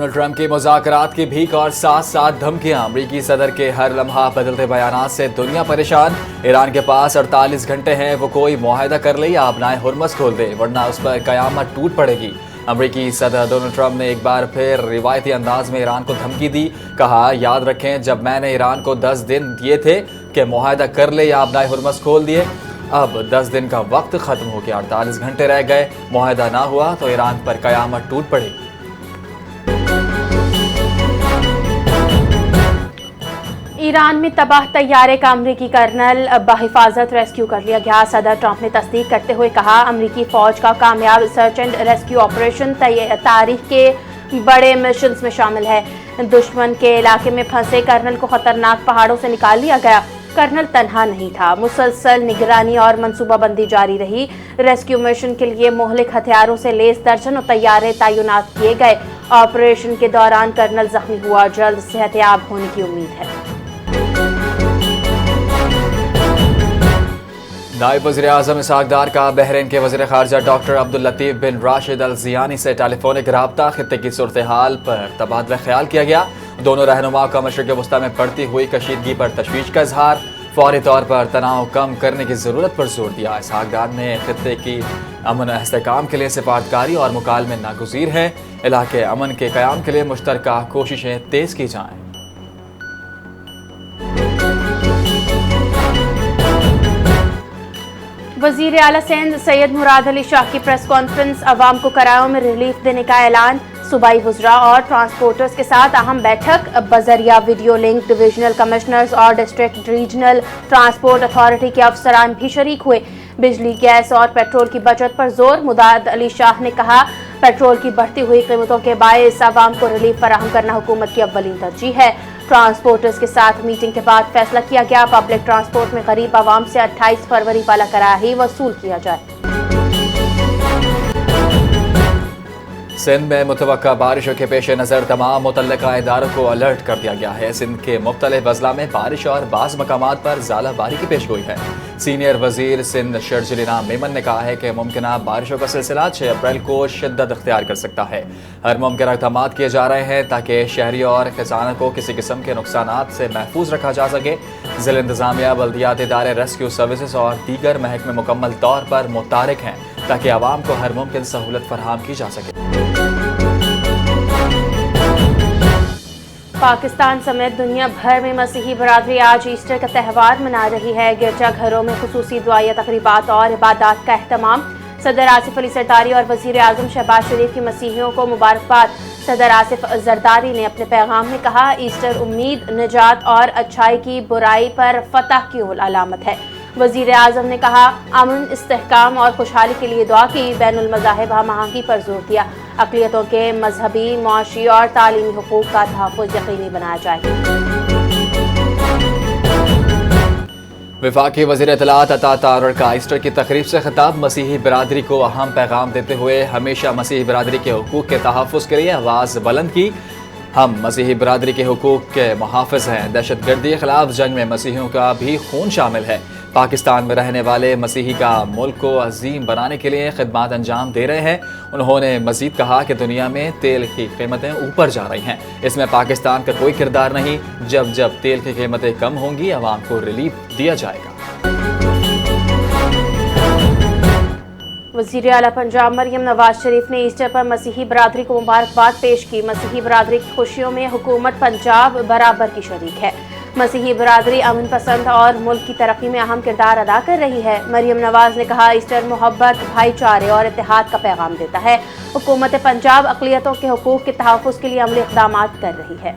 Donald Trump کی مذاکرات کی بھیک اور ساتھ ساتھ دھمکیاں۔ امریکی صدر کے ہر لمحہ بدلتے بیانات سے دنیا پریشان۔ ایران کے پاس 48 گھنٹے ہیں، وہ کوئی معاہدہ کر لے یا اپنا ہرمز کھول دے ورنہ اس پر قیامت ٹوٹ پڑے گی۔ امریکی صدر ڈونلڈ ٹرمپ نے ایک بار پھر روایتی انداز میں ایران کو دھمکی دی۔ کہا، یاد رکھیں جب میں نے ایران کو 10 دن دیے تھے کہ معاہدہ کر لے یا اپنا ہرمز کھول دیے، اب 10 دن کا وقت ختم ہو گیا، 48 گھنٹے رہ گئے، معاہدہ نہ ہوا تو ایران پر قیامت ٹوٹ پڑے گی۔ ایران میں تباہ طیارے کا امریکی کرنل بحفاظت ریسکیو کر لیا گیا۔ صدر ٹرمپ نے تصدیق کرتے ہوئے کہا، امریکی فوج کا کامیاب سرچ اینڈ ریسکیو آپریشن تاریخ کے بڑے مشنز میں شامل ہے۔ دشمن کے علاقے میں پھنسے کرنل کو خطرناک پہاڑوں سے نکال لیا گیا۔ کرنل تنہا نہیں تھا، مسلسل نگرانی اور منصوبہ بندی جاری رہی۔ ریسکیو مشن کے لیے مہلک ہتھیاروں سے لیس درجنوں طیارے تعینات کیے گئے۔ آپریشن کے دوران کرنل زخمی ہوا، جلد صحت یاب ہونے کی امید ہے۔ نائب وزیر اعظم اسحاق ڈار کا بحرین کے وزیر خارجہ ڈاکٹر عبداللطیف بن راشد الزیانی سے ٹیلی فونک رابطہ، خطے کی صورتحال پر تبادلہ خیال کیا گیا۔ دونوں رہنما کا مشرق وسطی میں بڑھتی ہوئی کشیدگی پر تشویش کا اظہار، فوری طور پر تناؤ کم کرنے کی ضرورت پر زور دیا۔ اسحاق ڈار نے خطے کی امن و استحکام کے لیے سفارتکاری اور مکالمے ناگزیر ہیں، علاقے امن کے قیام کے لیے مشترکہ کوششیں تیز کی جائیں۔ وزیر اعلیٰ سندھ سید مراد علی شاہ کی پریس کانفرنس، عوام کو کرایوں میں ریلیف دینے کا اعلان۔ صوبائی وزراء اور ٹرانسپورٹرز کے ساتھ اہم بیٹھک، بذریعہ ویڈیو لنک ڈویژنل کمشنرز اور ڈسٹرکٹ ریجنل ٹرانسپورٹ اتھارٹی کے افسران بھی شریک ہوئے۔ بجلی، گیس اور پیٹرول کی بچت پر زور۔ مراد علی شاہ نے کہا، پیٹرول کی بڑھتی ہوئی قیمتوں کے باعث عوام کو ریلیف فراہم کرنا حکومت کی اولین ترجیح ہے۔ ٹرانسپورٹرز کے ساتھ میٹنگ کے بعد فیصلہ کیا گیا، پبلک ٹرانسپورٹ میں غریب عوام سے 28 فروری والا کرایہ ہی وصول کیا جائے۔ سندھ میں متوقع بارشوں کے پیش نظر تمام متعلقہ اداروں کو الرٹ کر دیا گیا ہے۔ سندھ کے مختلف اضلاع میں بارش اور بعض مقامات پر ژالہ باری کی پیش گوئی ہے۔ سینئر وزیر سندھ شرجیل میمن نے کہا ہے کہ ممکنہ بارشوں کا سلسلہ 6 اپریل کو شدت اختیار کر سکتا ہے۔ ہر ممکنہ اقدامات کیے جا رہے ہیں تاکہ شہریوں اور خزانہ کو کسی قسم کے نقصانات سے محفوظ رکھا جا سکے۔ ضلع انتظامیہ، بلدیات ادارے، ریسکیو سروسز اور دیگر محکمے مکمل طور پر متحرک ہیں تاکہ عوام کو ہر ممکن سہولت فراہم کی جا سکے۔ پاکستان سمیت دنیا بھر میں مسیحی برادری آج ایسٹر کا تہوار منا رہی ہے۔ گرجا گھروں میں خصوصی دعائیہ تقریبات اور عبادات کا اہتمام۔ صدر آصف علی زرداری اور وزیر اعظم شہباز شریف کی مسیحیوں کو مبارکباد۔ صدر آصف زرداری نے اپنے پیغام میں کہا، ایسٹر امید، نجات اور اچھائی کی برائی پر فتح کی علامت ہے۔ وزیر اعظم نے کہا، امن، استحکام اور خوشحالی کے لیے دعا کی۔ بین المذاہب ہم آہنگی پر زور دیا، اقلیتوں کے مذہبی، معاشی اور تعلیمی حقوق کا تحفظ یقینی بنایا جائے۔ وفاقی وزیر اطلاعات عطا تارڑ کا ایسٹر کی تقریب سے خطاب، مسیحی برادری کو اہم پیغام دیتے ہوئے ہمیشہ مسیحی برادری کے حقوق کے تحفظ کے لیے آواز بلند کی۔ ہم مسیحی برادری کے حقوق کے محافظ ہیں، دہشت گردی کے خلاف جنگ میں مسیحیوں کا بھی خون شامل ہے۔ پاکستان میں رہنے والے مسیحی کا ملک کو عظیم بنانے کے لیے خدمات انجام دے رہے ہیں۔ انہوں نے مزید کہا کہ دنیا میں تیل کی قیمتیں اوپر جا رہی ہیں، اس میں پاکستان کا کوئی کردار نہیں۔ جب تیل کی قیمتیں کم ہوں گی، عوام کو ریلیف دیا جائے گا۔ وزیر اعلیٰ پنجاب مریم نواز شریف نے ایسٹر پر مسیحی برادری کو مبارکباد پیش کی۔ مسیحی برادری کی خوشیوں میں حکومت پنجاب برابر کی شریک ہے۔ مسیحی برادری امن پسند اور ملک کی ترقی میں اہم کردار ادا کر رہی ہے۔ مریم نواز نے کہا، ایسٹر محبت، بھائی چارے اور اتحاد کا پیغام دیتا ہے۔ حکومت پنجاب اقلیتوں کے حقوق کے تحفظ کے لیے عملی اقدامات کر رہی ہے۔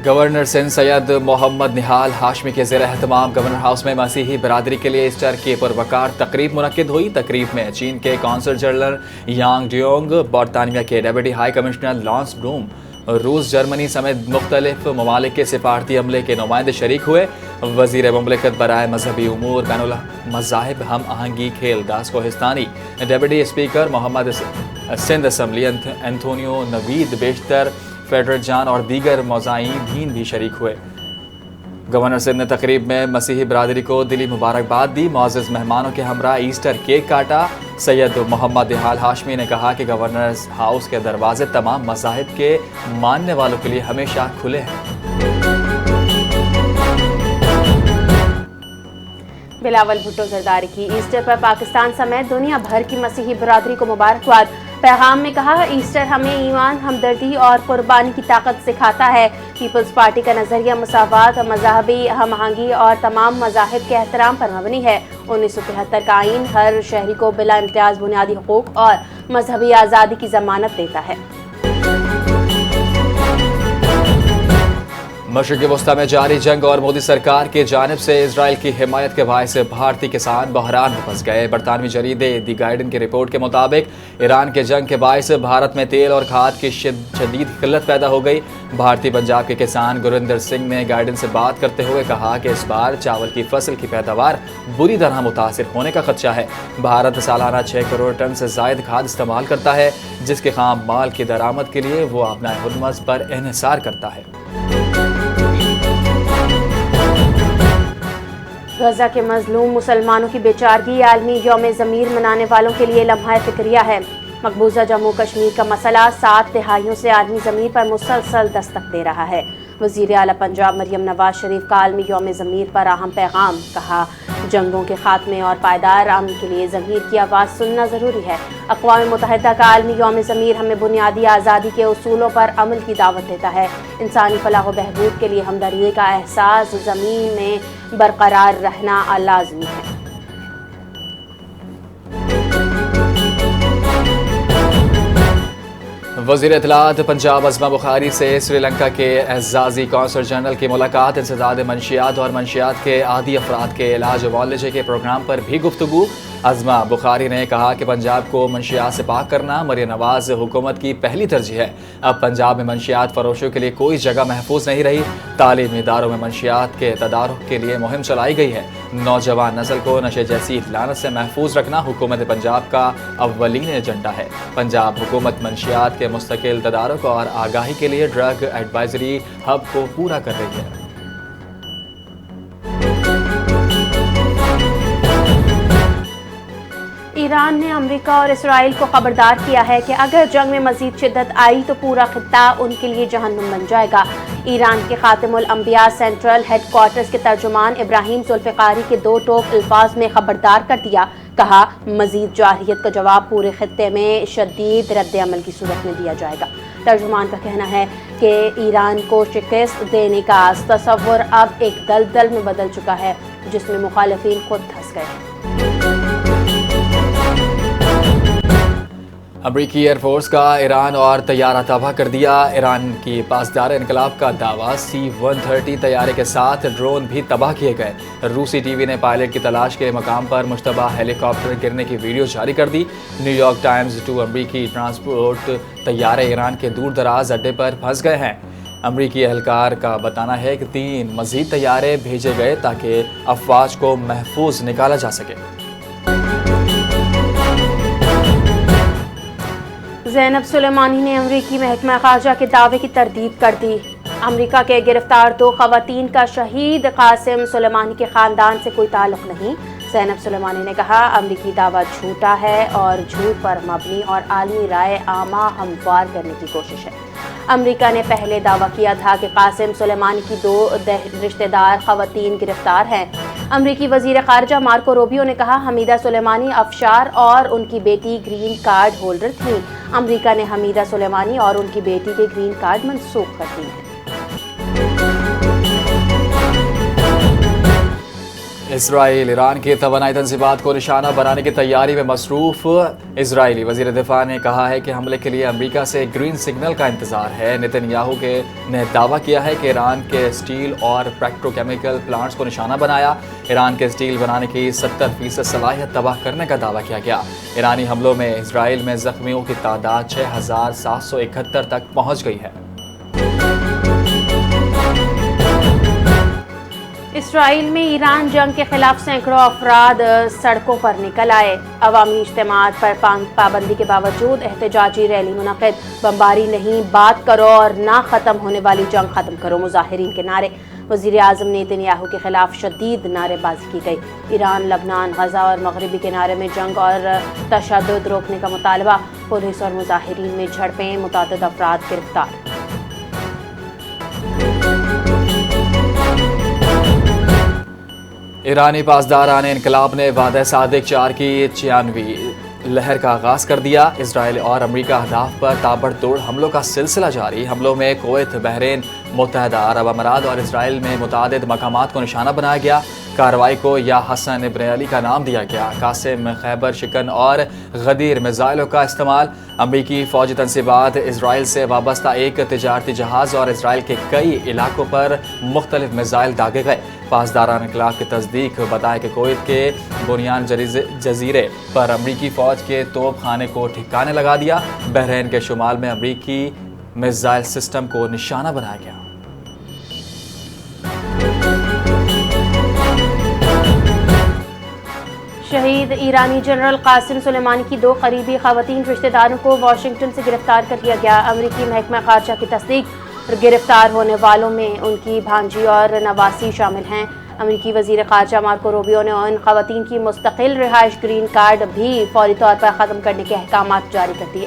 گورنر سندھ سید محمد نہال ہاشمی کے زیر اہتمام گورنر ہاؤس میں مسیحی برادری کے لیے ایسٹر کی پروقار تقریب منعقد ہوئی۔ تقریب میں چین کے قونصل جنرل یانگ ڈیونگ، برطانیہ کے ڈیپٹی ہائی کمشنر لانس بروم، روس، جرمنی سمیت مختلف ممالک کے سفارتی عملے کے نمائندے شریک ہوئے۔ وزیر مملکت برائے مذہبی امور، بین المذاہب ہم آہنگی کھیل داس کوہستانی، ڈیپٹی اسپیکر محمد سندھ اسمبلی انتھونیو نوید، بیشتر فیڈرل جان اور دیگر معززین بھی شریک ہوئے۔ گورنر سندھ نے تقریب میں مسیحی برادری کو دلی مبارکباد دی، معزز مہمانوں کے ہمراہ ایسٹر کیک کاٹا سید محمد نہال ہاشمی نے کہا کہ گورنرز ہاؤس کے دروازے تمام مذاہب کے ماننے والوں کے لیے ہمیشہ کھلے ہیں۔ بلاول بھٹو زرداری کی ایسٹر پر پاکستان سمیت دنیا بھر کی مسیحی برادری کو مبارکباد۔ پیغام میں کہا، ایسٹر ہمیں ایمان، ہمدردی اور قربانی کی طاقت سکھاتا ہے۔ پیپلز پارٹی کا نظریہ مساوات، مذہبی ہم آہنگی اور تمام مذاہب کے احترام پر مبنی ہے۔ 1973 کا آئین ہر شہری کو بلا امتیاز بنیادی حقوق اور مذہبی آزادی کی ضمانت دیتا ہے۔ مشرق وسطی میں جاری جنگ اور مودی سرکار کی جانب سے اسرائیل کی حمایت کے باعث بھارتی کسان بحران میں پھنس گئے۔ برطانوی جریدے دی گارڈین کی رپورٹ کے مطابق ایران کے جنگ کے باعث بھارت میں تیل اور کھاد کی شدید قلت پیدا ہو گئی۔ بھارتی پنجاب کے کسان گریندر سنگھ نے گارڈین سے بات کرتے ہوئے کہا کہ اس بار چاول کی فصل کی پیداوار بری طرح متاثر ہونے کا خدشہ ہے۔ بھارت سالانہ 6 کروڑ ٹن سے زائد کھاد استعمال کرتا ہے، جس کے خام مال کی درآمد کے لیے وہ اپنا خدمت پر انحصار کرتا ہے۔ غزہ کے مظلوم مسلمانوں کی بیچارگی عالمی یوم ضمیر منانے والوں کے لیے لمحہ فکریہ ہے۔ مقبوضہ جموں کشمیر کا مسئلہ 7 دہائیوں سے عالمی ضمیر پر مسلسل دستک دے رہا ہے۔ وزیر اعلیٰ پنجاب مریم نواز شریف کا عالمی یوم ضمیر پر اہم پیغام، کہا جنگوں کے خاتمے اور پائیدار امن کے لیے ضمیر کی آواز سننا ضروری ہے۔ اقوام متحدہ کا عالمی یوم ضمیر ہمیں بنیادی آزادی کے اصولوں پر عمل کی دعوت دیتا ہے۔ انسانی فلاح و بہبود کے لیے ہمدردی کا احساس زمین میں برقرار رہنا لازمی ہے۔ وزیر اطلاعات پنجاب عظمہ بخاری سے سری لنکا کے اعزازی قونصل جنرل کی ملاقات۔ انسداد منشیات اور منشیات کے عادی افراد کے علاج معالجے کے پروگرام پر بھی گفتگو۔ عظمہ بخاری نے کہا کہ پنجاب کو منشیات سے پاک کرنا مریم نواز حکومت کی پہلی ترجیح ہے۔ اب پنجاب میں منشیات فروشوں کے لیے کوئی جگہ محفوظ نہیں رہی۔ تعلیمی اداروں میں منشیات کے تدارک کے لیے مہم چلائی گئی ہے۔ نوجوان نسل کو نشے جیسی لعنت سے محفوظ رکھنا حکومت پنجاب کا اولین ایجنڈا ہے۔ پنجاب حکومت منشیات کے مستقل تدارک اور آگاہی کے لیے ڈرگ ایڈوائزری ہب کو پورا کر رہی ہے۔ ایران نے امریکہ اور اسرائیل کو خبردار کیا ہے کہ اگر جنگ میں مزید شدت آئی تو پورا خطہ ان کے لیے جہنم بن جائے گا۔ ایران کے خاتم الانبیاء سینٹرل ہیڈ کوارٹرز کے ترجمان ابراہیم ذوالفقاری کے 2 ٹوک الفاظ میں خبردار کر دیا۔ کہا مزید جارحیت کا جواب پورے خطے میں شدید رد عمل کی صورت میں دیا جائے گا۔ ترجمان کا کہنا ہے کہ ایران کو شکست دینے کا تصور اب ایک دلدل میں بدل چکا ہے جس میں مخالفین خود دھنس گئے ہیں۔ امریکی ایئر فورس کا ایران اور طیارہ تباہ کر دیا۔ ایران کی پاسدار انقلاب کا دعویٰ، C-130 طیارے کے ساتھ ڈرون بھی تباہ کیے گئے۔ روسی ٹی وی نے پائلٹ کی تلاش کے مقام پر مشتبہ ہیلی کاپٹر گرنے کی ویڈیو جاری کر دی۔ نیو یارک ٹائمز 2 امریکی ٹرانسپورٹ طیارے ایران کے دور دراز اڈے پر پھنس گئے ہیں۔ امریکی اہلکار کا بتانا ہے کہ 3 مزید طیارے بھیجے گئے تاکہ افواج کو محفوظ نکالا جا سکے۔ زینب سلیمانی نے امریکی محکمہ خارجہ کے دعوے کی تردید کر دی۔ امریکہ کے گرفتار 2 خواتین کا شہید قاسم سلیمانی کے خاندان سے کوئی تعلق نہیں۔ زینب سلیمانی نے کہا امریکی دعویٰ جھوٹا ہے اور جھوٹ پر مبنی اور عالمی رائے عامہ ہموار کرنے کی کوشش ہے۔ امریکہ نے پہلے دعویٰ کیا تھا کہ قاسم سلیمانی کی 2 رشتہ دار خواتین گرفتار ہیں۔ امریکی وزیر خارجہ مارکو روبیو نے کہا حمیدہ سلیمانی افشار اور ان کی بیٹی گرین کارڈ ہولڈر تھیں۔ امریکہ نے حمیدہ سلیمانی اور ان کی بیٹی کے گرین کارڈ منسوخ کر دیے ہیں۔ اسرائیل ایران کی توانائی تنصیبات کو نشانہ بنانے کی تیاری میں مصروف۔ اسرائیلی وزیر دفاع نے کہا ہے کہ حملے کے لیے امریکہ سے گرین سگنل کا انتظار ہے۔ نیتن یاہو نے دعویٰ کیا ہے کہ ایران کے اسٹیل اور پیٹروکیمیکل پلانٹس کو نشانہ بنایا۔ ایران کے اسٹیل بنانے کی 70% صلاحیت تباہ کرنے کا دعویٰ کیا گیا۔ ایرانی حملوں میں اسرائیل میں زخمیوں کی تعداد 6771 تک پہنچ گئی ہے۔ اسرائیل میں ایران جنگ کے خلاف سینکڑوں افراد سڑکوں پر نکل آئے۔ عوامی اجتماعات پر پابندی کے باوجود احتجاجی ریلی منعقد۔ بمباری نہیں، بات کرو اور نہ ختم ہونے والی جنگ ختم کرو، مظاہرین کے نعرے۔ وزیر اعظم نیتنیاہو کے خلاف شدید نعرے بازی کی گئی۔ ایران، لبنان، غزہ اور مغربی کنارے میں جنگ اور تشدد روکنے کا مطالبہ، پولیس اور مظاہرین میں جھڑپیں، متعدد افراد گرفتار۔ ایرانی پاسداران انقلاب نے وعدہ صادق 4 کی 96ویں لہر کا آغاز کر دیا۔ اسرائیل اور امریکہ اہداف پر تابڑتوڑ حملوں کا سلسلہ جاری۔ حملوں میں کویت، بحرین، متحدہ عرب امارات اور اسرائیل میں متعدد مقامات کو نشانہ بنایا گیا۔ کارروائی کو یا حسن ابن علی کا نام دیا گیا۔ قاسم، خیبر شکن اور غدیر میزائلوں کا استعمال۔ امریکی فوجی تنصیبات، اسرائیل سے وابستہ ایک تجارتی جہاز اور اسرائیل کے کئی علاقوں پر مختلف میزائل داغے گئے۔ پاسداران انقلاب کی تصدیق بتائے کہ کویت کے بنیان جزیرے پر امریکی فوج کے توپ خانے کو ٹھکانے لگا دیا۔ بحرین کے شمال میں امریکی میزائل سسٹم کو نشانہ بنایا گیا۔ شہید ایرانی جنرل قاسم سلیمانی کی 2 قریبی خواتین رشتہ داروں کو واشنگٹن سے گرفتار کر لیا گیا۔ امریکی محکمہ خارجہ کی تصدیق، گرفتار ہونے والوں میں ان کی بھانجی اور نواسی شامل ہیں۔ امریکی وزیر خارجہ مارکو روبیو نے ان خواتین کی مستقل رہائش گرین کارڈ بھی فوری طور پر ختم کرنے کے احکامات جاری کر دیے۔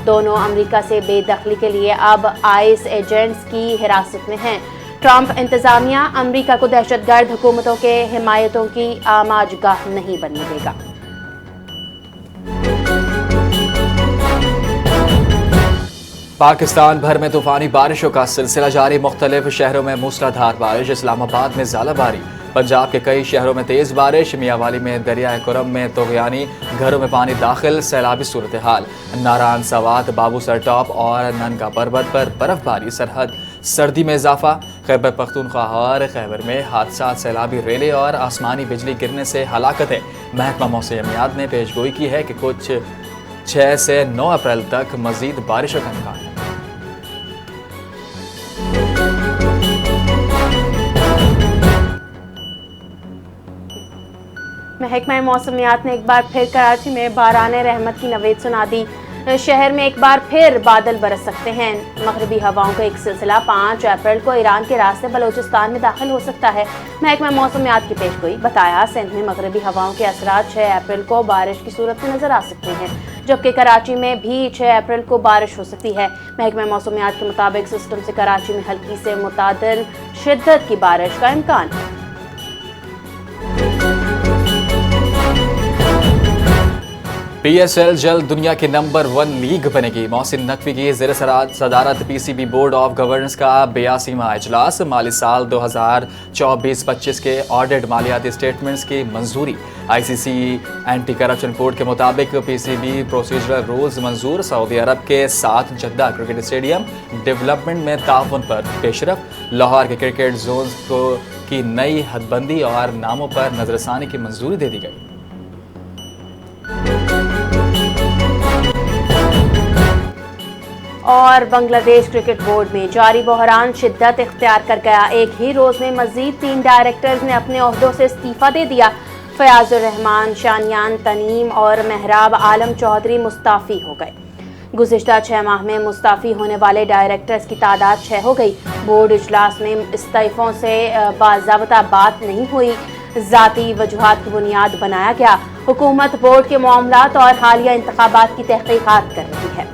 دونوں امریکہ سے بے دخلی کے لیے اب آئس ایجنٹس کی حراست میں ہیں۔ ٹرمپ انتظامیہ امریکہ کو دہشت گرد حکومتوں کے حمایتوں کی آماج گاہ نہیں بننے دے گا۔ پاکستان بھر میں طوفانی بارشوں کا سلسلہ جاری۔ مختلف شہروں میں موسلادھار بارش، اسلام آباد میں ژالہ باری، پنجاب کے کئی شہروں میں تیز بارش، میاوالی میں دریائے کرم میں طغیانی، گھروں میں پانی داخل، سیلابی صورتحال۔ ناران، سوات، بابو سر ٹاپ اور ننگا پربت پر برف باری، سرحد سردی میں اضافہ۔ خیبر پختونخوا اور خیبر میں حادثات، سیلابی ریلیں اور آسمانی بجلی گرنے سے ہلاکتیں۔ محکمہ موسمیات نے پیشگوئی کی ہے کہ کچھ 6 سے 9 اپریل تک مزید بارشوں کا امکان ہے۔ محکمہ موسمیات نے ایک بار پھر کراچی میں باران رحمت کی نوید سنا دی۔ شہر میں ایک بار پھر بادل برس سکتے ہیں۔ مغربی ہواؤں کا ایک سلسلہ 5 اپریل کو ایران کے راستے بلوچستان میں داخل ہو سکتا ہے۔ محکمہ موسمیات کی پیشگوئی بتایا، سندھ میں مغربی ہواؤں کے اثرات 6 اپریل کو بارش کی صورت میں نظر آ سکتے ہیں، جبکہ کراچی میں بھی 6 اپریل کو بارش ہو سکتی ہے۔ محکمہ موسمیات کے مطابق سسٹم سے کراچی میں ہلکی سے متعدل شدت کی بارش کا امکان ہے۔ پی ایس ایل جلد دنیا کی نمبر 1 لیگ بنے گی۔ محسن نقوی کی زیر صدارت P C B board of governance کا 82واں اجلاس۔ مالی سال 2024-25 کے آڈیٹ مالیاتی اسٹیٹمنٹس کی منظوری۔ آئی سی سی اینٹی کرپشن کوڈ کے مطابق پی سی بی پروسیجرل رولز منظور۔ سعودی عرب کے ساتھ جدہ کرکٹ اسٹیڈیم ڈیولپمنٹ میں تعاون پر پیش رفت۔ لاہور کے کرکٹ زونز کی نئی حد بندی اور ناموں پر نظر ثانی کی منظوری دے دی گئی۔ اور بنگلہ دیش کرکٹ بورڈ میں جاری بحران شدت اختیار کر گیا۔ ایک ہی روز میں مزید 3 ڈائریکٹرز نے اپنے عہدوں سے استعفیٰ دے دیا۔ فیاض الرحمان، شانیان تنیم اور مہراب عالم چودھری مستعفی ہو گئے۔ گزشتہ 6 ماہ میں مستعفی ہونے والے ڈائریکٹرز کی تعداد 6 ہو گئی۔ بورڈ اجلاس میں استعفوں سے باضابطہ بات نہیں ہوئی، ذاتی وجوہات کی بنیاد بنایا گیا۔ حکومت بورڈ کے معاملات اور حالیہ انتخابات کی تحقیقات کر رہی ہے۔